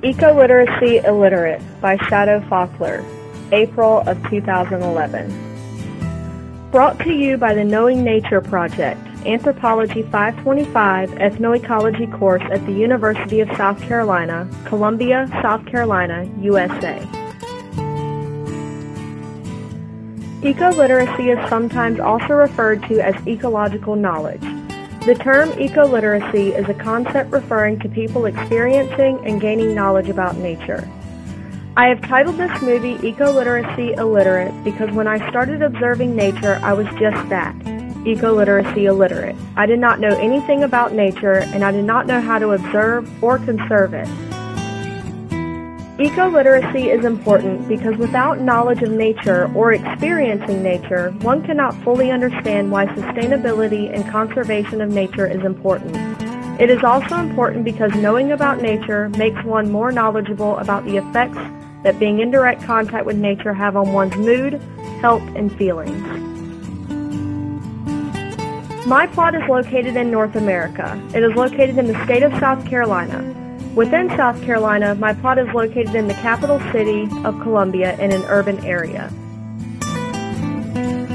Ecoliteracy Illiterate by Shadow Faulkner, April of 2011. Brought to you by the Knowing Nature Project, Anthropology 525 Ethnoecology course at the University of South Carolina, Columbia, South Carolina, USA. Ecoliteracy is sometimes also referred to as ecological knowledge. The term ecoliteracy is a concept referring to people experiencing and gaining knowledge about nature. I have titled this movie Ecoliteracy Illiterate because when I started observing nature, I was just that, ecoliteracy illiterate. I did not know anything about nature, and I did not know how to observe or conserve it. Ecoliteracy is important because without knowledge of nature or experiencing nature, one cannot fully understand why sustainability and conservation of nature is important. It is also important because knowing about nature makes one more knowledgeable about the effects that being in direct contact with nature have on one's mood, health, and feelings. My plot is located in North America. It is located in the state of South Carolina. Within South Carolina, my plot is located in the capital city of Columbia in an urban area.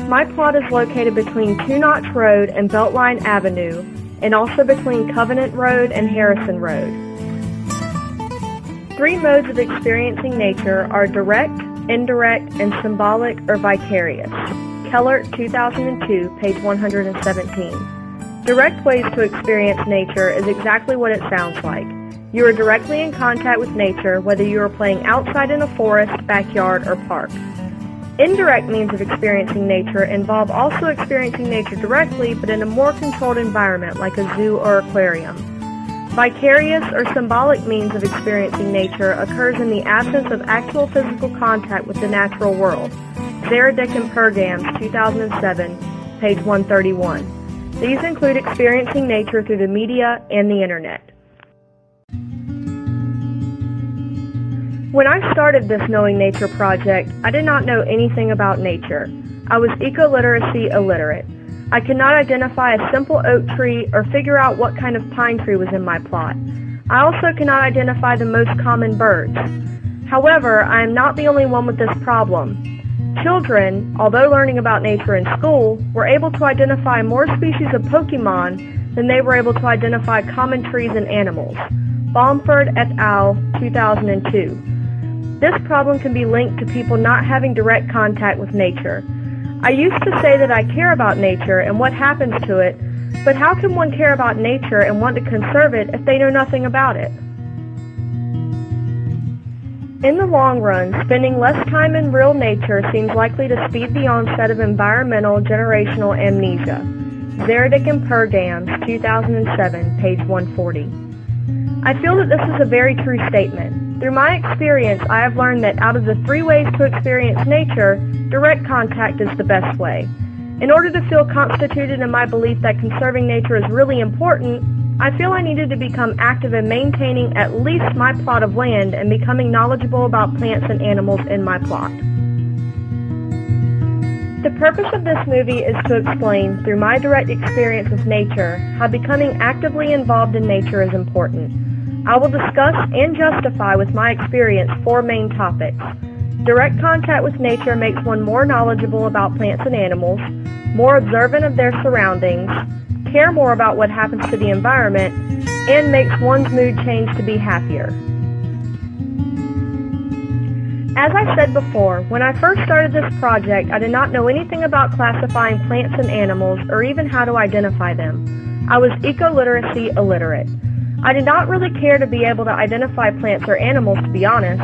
My plot is located between Two Notch Road and Beltline Avenue, and also between Covenant Road and Harrison Road. Three modes of experiencing nature are direct, indirect, and symbolic or vicarious. Keller, 2002, page 117. Direct ways to experience nature is exactly what it sounds like. You are directly in contact with nature, whether you are playing outside in a forest, backyard, or park. Indirect means of experiencing nature involve also experiencing nature directly, but in a more controlled environment like a zoo or aquarium. Vicarious or symbolic means of experiencing nature occurs in the absence of actual physical contact with the natural world. Zaradick and Pergams, 2007, page 131. These include experiencing nature through the media and the internet. When I started this Knowing Nature project, I did not know anything about nature. I was ecoliteracy illiterate. I could not identify a simple oak tree or figure out what kind of pine tree was in my plot. I also cannot identify the most common birds. However, I am not the only one with this problem. Children, although learning about nature in school, were able to identify more species of Pokemon than they were able to identify common trees and animals. Baumford et al., 2002. This problem can be linked to people not having direct contact with nature. I used to say that I care about nature and what happens to it, but how can one care about nature and want to conserve it if they know nothing about it? In the long run, spending less time in real nature seems likely to speed the onset of environmental generational amnesia. Zaradick and Pergams, 2007, page 140. I feel that this is a very true statement. Through my experience, I have learned that out of the three ways to experience nature, direct contact is the best way. In order to feel constituted in my belief that conserving nature is really important, I feel I needed to become active in maintaining at least my plot of land and becoming knowledgeable about plants and animals in my plot. The purpose of this movie is to explain, through my direct experience with nature, how becoming actively involved in nature is important. I will discuss and justify with my experience four main topics. Direct contact with nature makes one more knowledgeable about plants and animals, more observant of their surroundings, care more about what happens to the environment, and makes one's mood change to be happier. As I said before, when I first started this project, I did not know anything about classifying plants and animals or even how to identify them. I was ecoliteracy illiterate. I did not really care to be able to identify plants or animals, to be honest.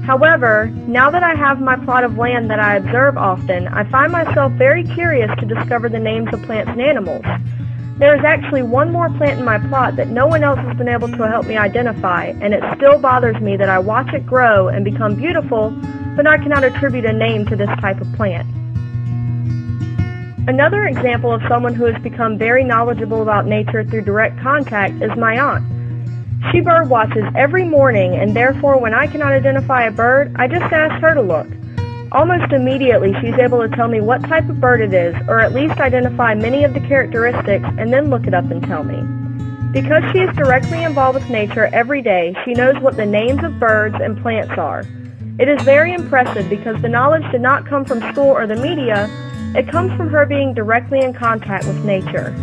However, now that I have my plot of land that I observe often, I find myself very curious to discover the names of plants and animals. There is actually one more plant in my plot that no one else has been able to help me identify, and it still bothers me that I watch it grow and become beautiful, but I cannot attribute a name to this type of plant. Another example of someone who has become very knowledgeable about nature through direct contact is my aunt. She bird watches every morning, and therefore when I cannot identify a bird, I just ask her to look. Almost immediately she's able to tell me what type of bird it is, or at least identify many of the characteristics, and then look it up and tell me. Because she is directly involved with nature every day, she knows what the names of birds and plants are. It is very impressive because the knowledge did not come from school or the media, it comes from her being directly in contact with nature.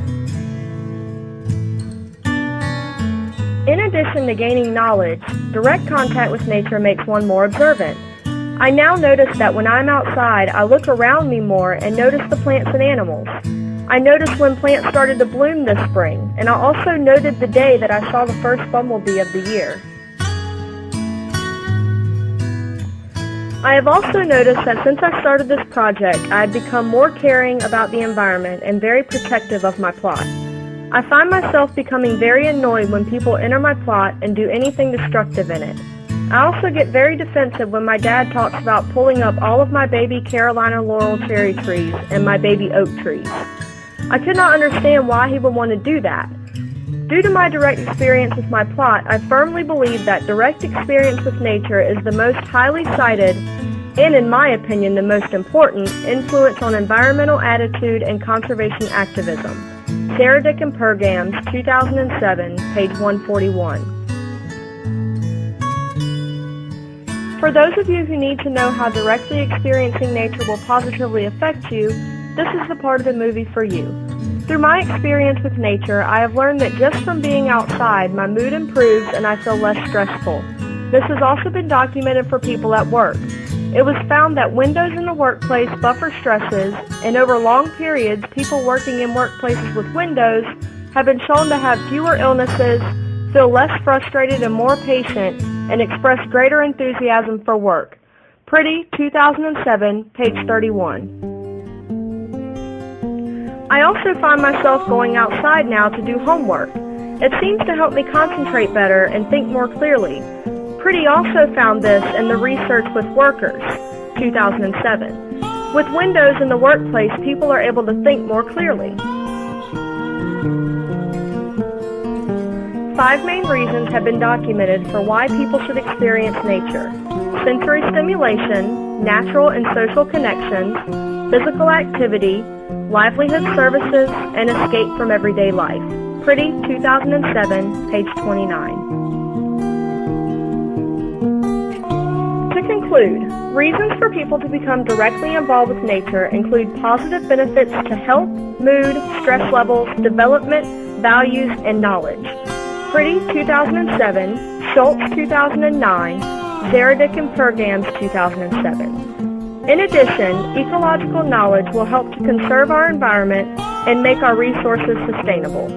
In addition to gaining knowledge, direct contact with nature makes one more observant. I now notice that when I'm outside, I look around me more and notice the plants and animals. I noticed when plants started to bloom this spring, and I also noted the day that I saw the first bumblebee of the year. I have also noticed that since I started this project, I have become more caring about the environment and very protective of my plot. I find myself becoming very annoyed when people enter my plot and do anything destructive in it. I also get very defensive when my dad talks about pulling up all of my baby Carolina laurel cherry trees and my baby oak trees. I could not understand why he would want to do that. Due to my direct experience with my plot, I firmly believe that direct experience with nature is the most highly cited, and in my opinion the most important, influence on environmental attitude and conservation activism. Sarah Dicken Pergams, 2007, page 141. For those of you who need to know how directly experiencing nature will positively affect you, this is the part of the movie for you. Through my experience with nature, I have learned that just from being outside, my mood improves and I feel less stressful. This has also been documented for people at work. It was found that windows in the workplace buffer stresses, and over long periods, people working in workplaces with windows have been shown to have fewer illnesses, feel less frustrated and more patient, and express greater enthusiasm for work. Pretty, 2007, page 31. I also find myself going outside now to do homework. It seems to help me concentrate better and think more clearly. Pretty also found this in the research with workers, 2007. With windows in the workplace, people are able to think more clearly. 5 main reasons have been documented for why people should experience nature: sensory stimulation, natural and social connections, physical activity, livelihood services, and escape from everyday life. Pretty, 2007, page 29. To conclude, reasons for people to become directly involved with nature include positive benefits to health, mood, stress levels, development, values, and knowledge. Pretty, 2007, Schultz, 2009, Sarah Dicken Pergams, 2007. In addition, ecological knowledge will help to conserve our environment and make our resources sustainable.